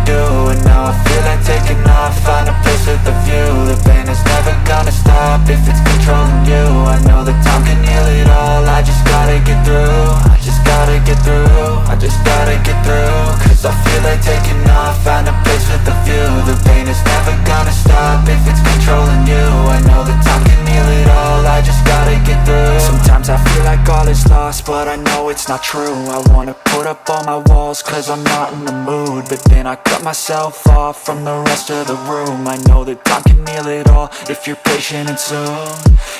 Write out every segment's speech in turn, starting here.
do. And now I feel like taking off, find a place with a view. The pain is never gonna stop if it's controlling you. I know that time can heal it all, I just gotta get through. I just gotta get through, I just gotta get through. Cause I feel like taking off, find a place with a view. The pain is never gonna stop if it's controlling you. I know that time can heal it all, I just gotta get through. Sometimes I feel like all is lost, but I know it's not true. I wanna put up all my walls cause I'm not in the mood, but then I cut myself off from the rest of the room. I know that time can heal it all if you're patient and soon.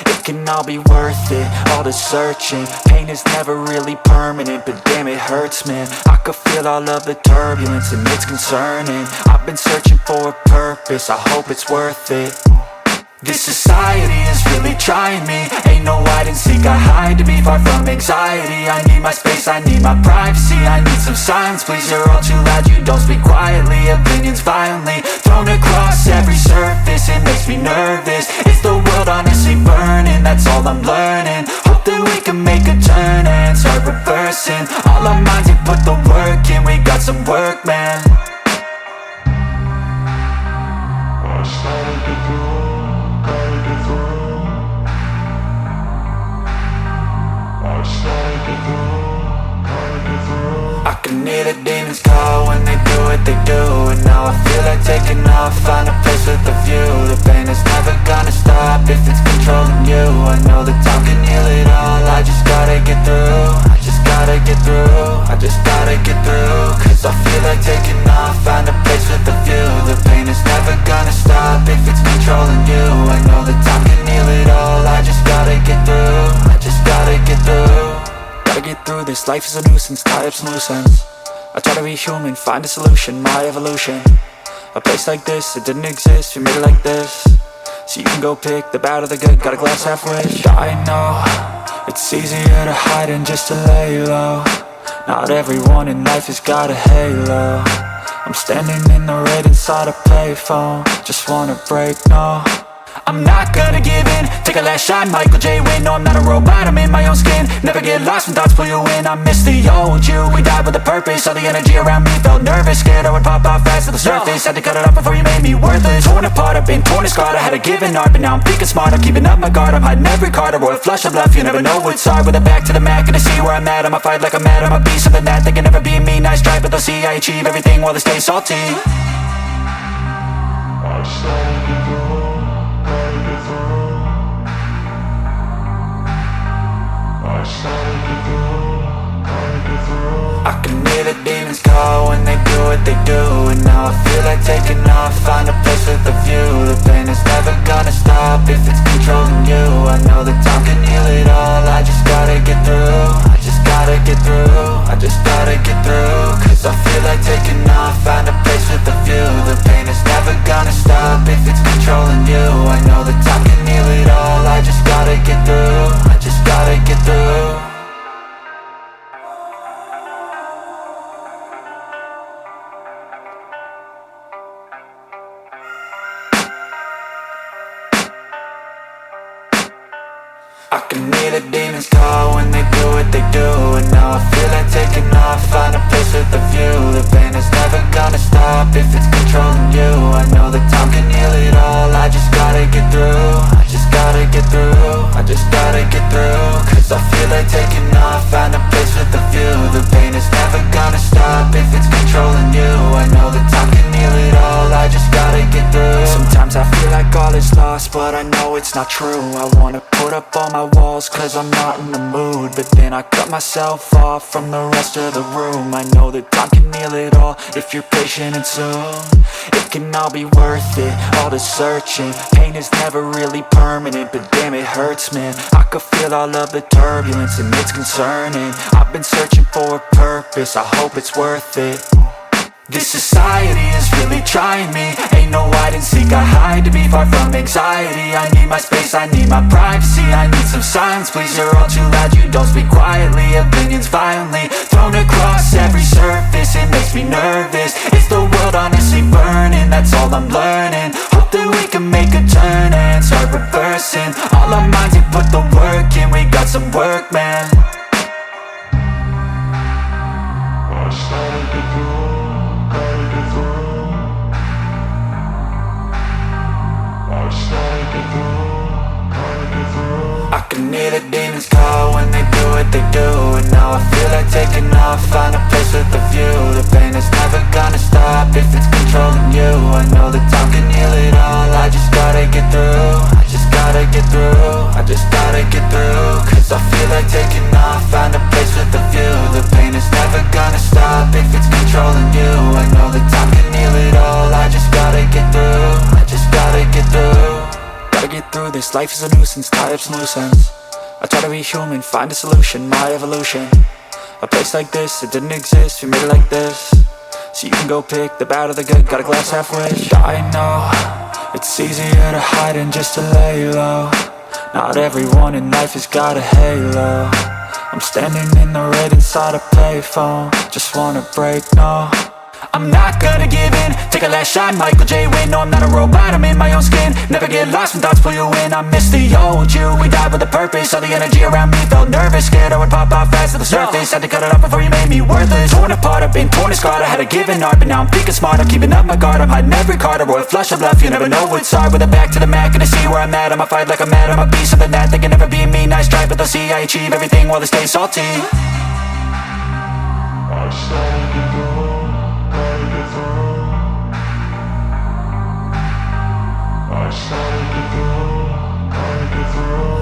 It can all be worth it, all the searching. Pain is never really permanent, but damn it hurts, man. I could feel all of the turbulence and it's concerning. I've been searching for a purpose, I hope it's worth it. This society is really trying me. Ain't no hide and seek, I hide to be far from anxiety. I need my space, I need my privacy. I need some silence, please, you're all too loud. You don't speak quietly, opinions violently thrown across every surface. It makes me nervous, is the world honestly burning? That's all I'm learning. Hope that we can make a turn and start reversing all our minds and put the work in. We got some work, man. I started to grow. I can hear the demons call when they do what they do. And now I feel like taking off, find a place with a view. The pain is never gonna stop if it's controlling you. I know that time can heal it all, I just gotta get through. I just gotta get through, I just gotta get through. Cause I feel like taking off, find a place with a view. The pain is never gonna stop if it's controlling you. I know that time can heal it all, I just gotta get through. I just gotta get through. Gotta get through this, life is a nuisance, tie up some loose ends. I try to be human, find a solution, my evolution. A place like this, it didn't exist, we made it like this. So you can go pick the bad or the good, got a glass halfway. I know, it's easier to hide than just to lay low. Not everyone in life has got a halo. I'm standing in the red inside a payphone, just wanna break, no. I'm not gonna give in, take a last shot, Michael J. Win. No, I'm not a robot, I'm in my own skin. Never get lost when thoughts pull you in. I miss the old you, we died with a purpose. All the energy around me felt nervous, scared I would pop off fast to the surface. Had to cut it off before you made me worthless. Torn apart, I've been torn and scarred. I had a given art, but now I'm thinking smart. I'm keeping up my guard, I'm hiding every card. A royal flush of love, you never know what's hard. With a back to the mat, gonna see where I'm at. I'ma fight like I'm mad, I'ma be something that they can never be me. Nice try, but they'll see I achieve everything while they stay salty. I started to grow. I can hear the demons call when they do what they do. And now I feel like taking off, find a place with a view. The pain is never gonna stop if it's controlling you. I know that time can heal it all, I just gotta get through. I just gotta get through, I just gotta get through. Cause I feel like taking off, find a place with a view. The pain is never gonna stop if it's controlling you. I know that time can heal it all, I just gotta get through. I just gotta get through. I can hear the demons call when they do what they do. And now I feel like taking off, find a place with a view. The pain is never gonna stop if it's controlling you. I know that time can heal it all, I just gotta get through. I just gotta get through, I just gotta get through. Cause I feel like taking off, find a place with a view. The pain is never gonna stop if it's controlling you. I know that time can heal it all, I just gotta get through. Sometimes I feel like all is lost, but I know it's not true. I wanna put up all my walls cause I'm not in the mood, but then I cut myself off from the rest of the room. I know that time can heal it all if you're patient and soon. It can all be worth it, all the searching. Pain is never really permanent, but damn it hurts, man. I could feel all of the turbulence and it's concerning. I've been searching for a purpose, I hope it's worth it. This society is really trying me. Ain't no hide and seek, I hide to be far from anxiety. I need my space, I need my privacy. I need some silence, please, you're all too loud. You don't speak quietly, opinions violently thrown across every surface. It makes me nervous, is the world honestly burning? That's all I'm learning. Hope that we can make a turn and start reversing all our minds and put the work in. We got some work, man. I started to grow, gotta get through. if it's controlling you. I know that time can heal it all. I just gotta get through. I just gotta get through. I just gotta get through. Cause I feel like taking off. Find a place with a view. The pain is never gonna stop if it's controlling you. I know that time can heal it all. I just gotta get through. I just gotta get through. Gotta get through this, life is a nuisance, tie up some loose ends. I try to be human, find a solution, my evolution. A place like this, it didn't exist, we made it like this. So you can go pick the bad or the good, got a glass half wish. I know, it's easier to hide than just to lay low. Not everyone in life has got a halo. I'm standing in the red inside a payphone. Just wanna break, no, I'm not gonna give in. Take a last shot, Michael J. Win. No, I'm not a robot, I'm in my own skin. Never get lost when thoughts pull you in. I miss the old you, we died with a purpose. All the energy around me felt nervous, scared I would pop out fast to the surface. Had to cut it off before you made me worthless. Torn apart, I've been torn and scarred. I had a given art, but now I'm thinking smart. I'm keeping up my guard, I'm hiding every card. A royal flush of bluff, you never know what's hard. With a back to the mat, gonna see where I'm at. I'ma fight like I'm mad, I'm a beast of the net. They can never be me, nice try, but they'll see I achieve everything while they stay salty. I started to go.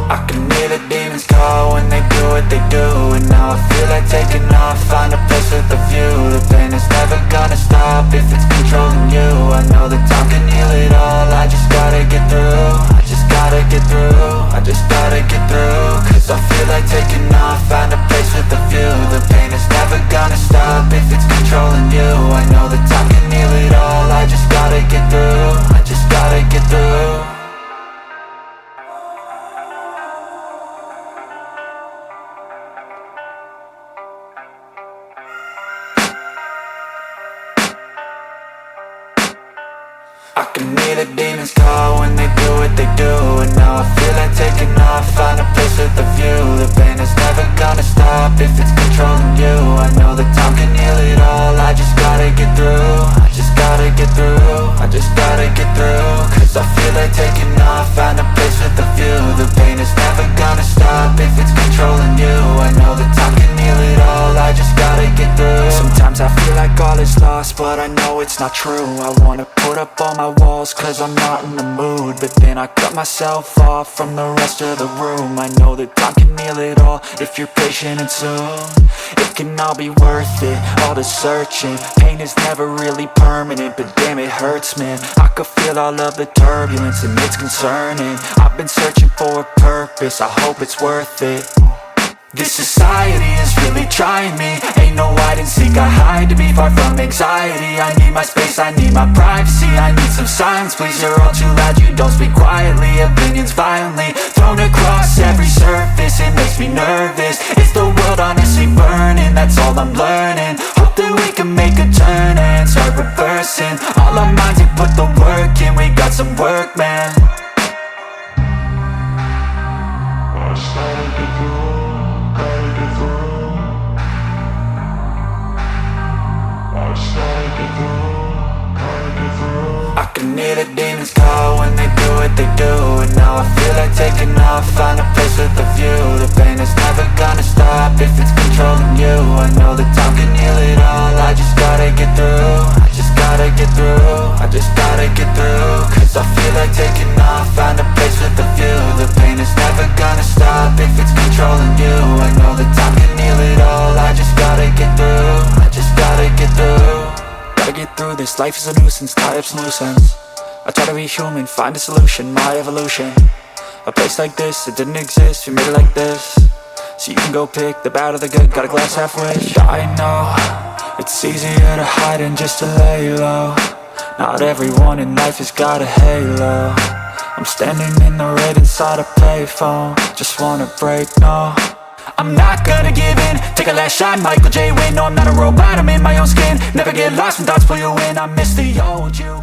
I can hear the demons call when they do what they do. And now I feel like taking off, find a place with a view. The pain is never gonna stop if it's controlling you. I know that time can heal it all. I just gotta get through. I just gotta get through. I just gotta get through. Cause I feel like taking off, find a place with a view. The pain is never gonna stop if it's controlling you. I know that time can heal it all. I just gotta get through. I just gotta get through. I can hear the demons call when they do what they do. And now I feel like taking off, find a place with a view. The pain is never gonna stop if it's controlling you. I know that time can heal it all. I just gotta get through. I just gotta get through. I just gotta get through. Cause I feel like taking off, find a place with a view. The pain is never gonna stop if it's controlling you. I know that time can heal it all. I just gotta get through. Sometimes I feel like all is lost, but I know it's not true. I wanna put up all my walls cause I'm not in the mood. But then I cut myself off from the rest of the room. I know that time can heal it all if you're patient and soon. It can all be worth it, all the searching. Pain is never really permanent, but damn it hurts, man. I could feel all of the turbulence and it's concerning. I've been searching for a purpose, I hope it's worth it. This society is really trying me. Ain't no hide and seek, I hide to be far from anxiety. I need my space, I need my privacy. I need some silence, please, you're all too loud. You don't speak quietly, opinions violently thrown across every surface. It makes me nervous, is the world honestly burning? That's all I'm learning. Hope that we can make a turn and start reversing. All our minds and put the work in, we got some work, man. I started to go. I can hear the demons call when they do what they do. And now I feel like taking off, find a place with a view. The pain is never gonna stop if it's controlling you. I know that time can heal it all. I just gotta get through. I just gotta get through. I just gotta get through. Cause I feel like taking off, find a place with a view. The pain is never gonna stop if it's controlling you. I know that time can heal it all. I just gotta get through. I just gotta get through. Gotta get through this, life is a nuisance, tie up some loose ends. I try to be human, find a solution, my evolution. A place like this, it didn't exist, we made it like this. So you can go pick the bad or the good, got a glass half wish. I know, it's easier to hide than just to lay low. Not everyone in life has got a halo. I'm standing in the red inside a payphone. Just wanna break, no, I'm not gonna give in. Take a last shot, Michael J. Win. No, I'm not a robot, I'm in my own skin. Never get lost when thoughts pull you in. I miss the old you.